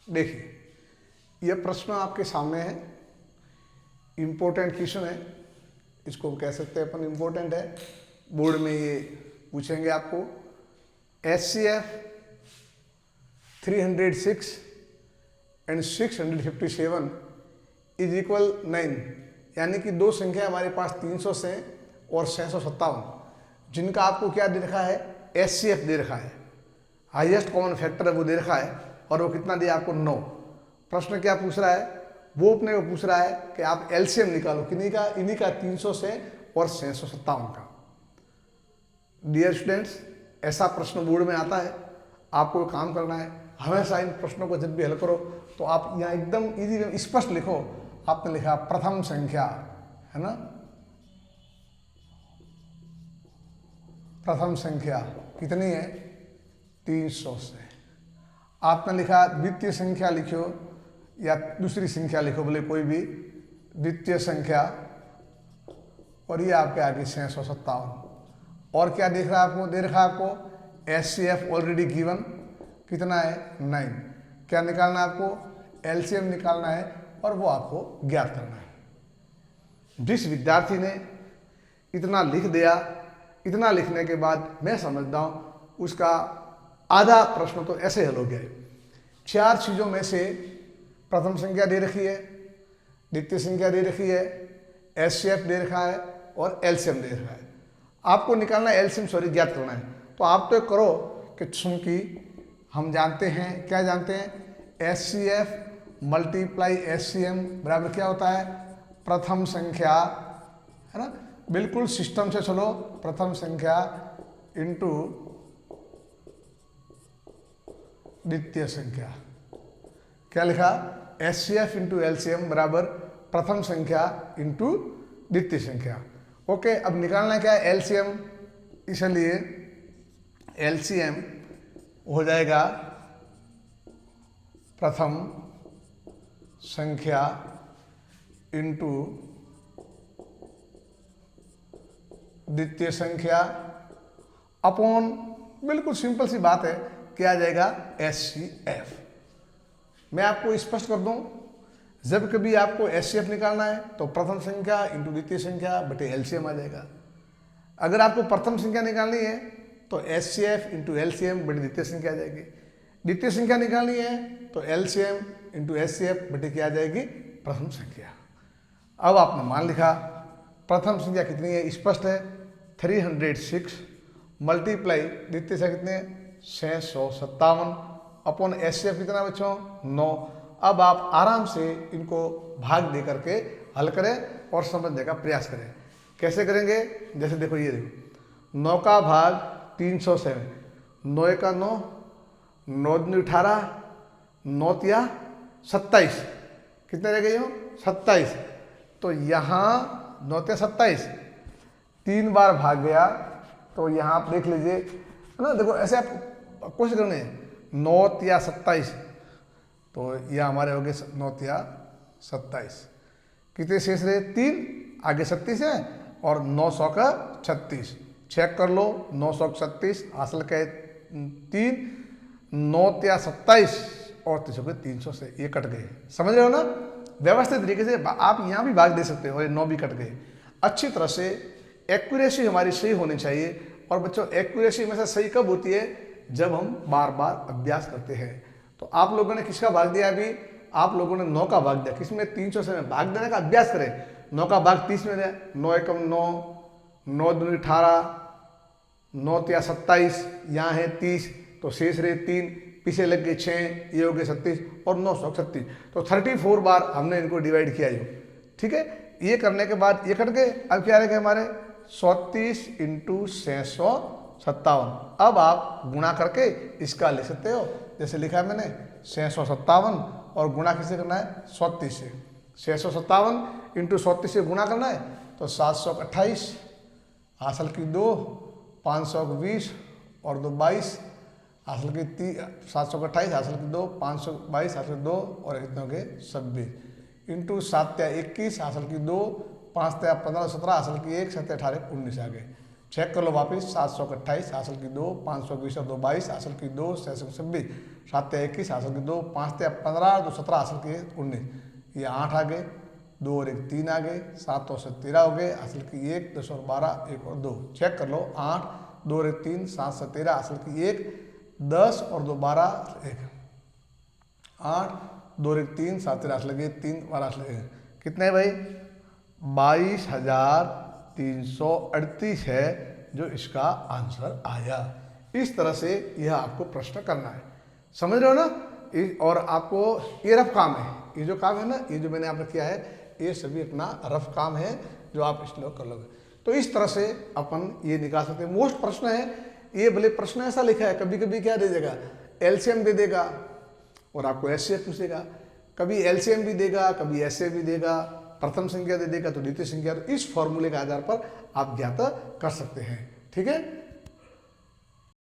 देखिए यह प्रश्न आपके सामने है, इम्पोर्टेंट क्वेश्चन है, इसको कह सकते हैं अपन इम्पोर्टेंट है। बोर्ड में ये पूछेंगे आपको HCF 306 एंड 657 इज इक्वल 9, यानी कि दो संख्या हमारे पास 300 से और 657, जिनका आपको क्या दे रखा है, HCF दे रखा है, हाईएस्ट कॉमन फैक्टर है वो दे रखा है, और वो कितना दिया आपको 9। प्रश्न क्या पूछ रहा है, वो अपने को पूछ रहा है कि आप एलसीएम निकालो किन्हीं का, इन्हीं का 300 से और 657 का। डियर स्टूडेंट्स, ऐसा प्रश्न बोर्ड में आता है, आपको काम करना है हमेशा इन प्रश्नों को जब भी हल करो तो आप यहाँ एकदम इजी स्पष्ट लिखो। आपने लिखा प्रथम संख्या, है ना, प्रथम संख्या कितनी है, 300 से। आपने लिखा द्वितीय संख्या लिखो या दूसरी संख्या लिखो, बोले कोई भी द्वितीय संख्या, और ये आपके आगे 657। और क्या देख रहा है आपको, दे रखा है आपको HCF ऑलरेडी गिवन, कितना है 9। क्या निकालना है आपको, एलसीएम निकालना है, और वो आपको ज्ञात करना है। जिस विद्यार्थी ने इतना लिख दिया, इतना लिखने के बाद मैं समझता हूँ उसका आधा प्रश्न तो ऐसे हल हो गया। 4 चीज़ों में से प्रथम संख्या दे रखी है, द्वितीय संख्या दे रखी है, HCF दे रखा है और एलसीएम दे रखा है। आपको निकालना है एलसीएम, ज्ञात करना है। तो आप तो करो कि चूंकि हम जानते हैं, क्या जानते हैं, HCF मल्टीप्लाई HCM बराबर क्या होता है, प्रथम संख्या, है ना, बिल्कुल सिस्टम से चलो, प्रथम संख्या इंटू द्वितीय संख्या। क्या लिखा, HCF इंटू एलसीएम बराबर प्रथम संख्या इंटू द्वितीय संख्या। ओके, अब निकालना क्या है, एलसीएम, इसलिए एलसीएम हो जाएगा प्रथम संख्या इंटू द्वितीय संख्या अपॉन, बिल्कुल सिंपल सी बात है, क्या आ जाएगा, HCF। मैं आपको स्पष्ट कर दूं, जब कभी आपको HCF निकालना है तो प्रथम संख्या इंटू द्वितीय संख्या बटे एलसीएम आ जाएगा। अगर आपको प्रथम संख्या निकालनी है तो HCF इंटू एलसीएम बटे द्वितीय संख्या आ जाएगी। द्वितीय संख्या निकालनी है तो एलसीएम इंटू HCF बटे क्या आ जाएगी, प्रथम संख्या। अब आपने मान लिखा प्रथम संख्या कितनी है, स्पष्ट है, 306 मल्टीप्लाई द्वितीय संख्या कितने, 657 अपॉन HCF कितना बच्चों, 9। अब आप आराम से इनको भाग दे करके हल करें और समझने का प्रयास करें। कैसे करेंगे, जैसे देखो, ये देखो, 9 का भाग 300 से, 9 का 9, 9 दूनी 18, 9 तिया 27, कितने रह गए हो, 27। तो यहाँ 9 तिया 27, 3 बार भाग गया, तो यहाँ आप देख लीजिए, है ना, देखो ऐसे आप कोशिश करने, 9 तिया 27, तो यह हमारे हो गए 9 तिया 27, कितने शेष रहे, 3, आगे 36 है, और 900 का 36, चेक कर लो, 900 का 36 हासिल के 3, 9 तिया 27 और 300 से ये कट गए। समझ रहे हो ना, व्यवस्थित तरीके से आप यहाँ भी भाग दे सकते हो, और 9 भी कट गए। अच्छी तरह से एक्यूरेसी हमारी सही होनी चाहिए। और बच्चों, एक्यूरेसी में से सही कब होती है, जब हम बार बार अभ्यास करते हैं। तो आप लोगों ने किसका भाग दिया, अभी आप लोगों ने 9 का भाग दिया, किसमें, 300 से। भाग देने का अभ्यास करें। 9 का भाग 30 में दिया, 9 एकम 9, 9 दूनी 18, 9 तिया 27, यहाँ है 30, तो शेष रहे 3, पीछे लग गए 6, ये हो गए 36 और 936, तो 34 बार हमने इनको डिवाइड किया ये, ठीक है। ये करने के बाद ये कट गए। अब क्या रहेगा हमारे, 34 इंटू 657। अब आप गुणा करके इसका लिख सकते हो, जैसे लिखा है मैंने 657, और गुणा किससे करना है, 34 से। 657 इंटू 34 से गुणा करना है, तो 728 हासिल की 2, 520 और 2 22 हासिल की 728 हासिल की 2, 522 हासिल की 2 और कितने हो गए, 26 इंटू 7 तिया 21 हासिल की 2, 5 तिया 15 17 हासिल की 1, 7 18 19 आ गए। चेक कर लो वापिस, 728 हासिल की 2, 520 और 2 22 हासिल की 2, 626 7 या 21 हासिल की 2, 5 या 15, 2 17 हासिल की 19, ये 8 आ गए, 2 और 1 3 आ गए, 7 और 7 13 हो गए, हासिल की 1, 10 और 12 1 और 2, चेक कर लो। 8 2 और 1 3, 7 7 13 हासिल की 1, 10 और 2 12 1, 8 2 और 1 3, 7 13 हासिल की 3 12 हासिल की, कितने भाई 22,338 है जो इसका आंसर आया। इस तरह से यह आपको प्रश्न करना है, समझ रहे हो ना। और आपको ये रफ काम है, ये जो काम है ना, ये जो मैंने आपने किया है, ये सभी अपना रफ काम है जो आप इसलिए कर लोगे। तो इस तरह से अपन ये निकाल सकते हैं। मोस्ट प्रश्न है ये, भले प्रश्न ऐसा लिखा है, कभी कभी क्या दे देगा, एलसीएम दे देगा और आपको एचसीएफ पूछेगा, कभी एलसीएम भी देगा, कभी एचसीएफ भी देगा, प्रथम संख्या दे देगा तो द्वितीय संख्या। तो इस फॉर्मूले के आधार पर आप ज्ञात कर सकते हैं, ठीक है।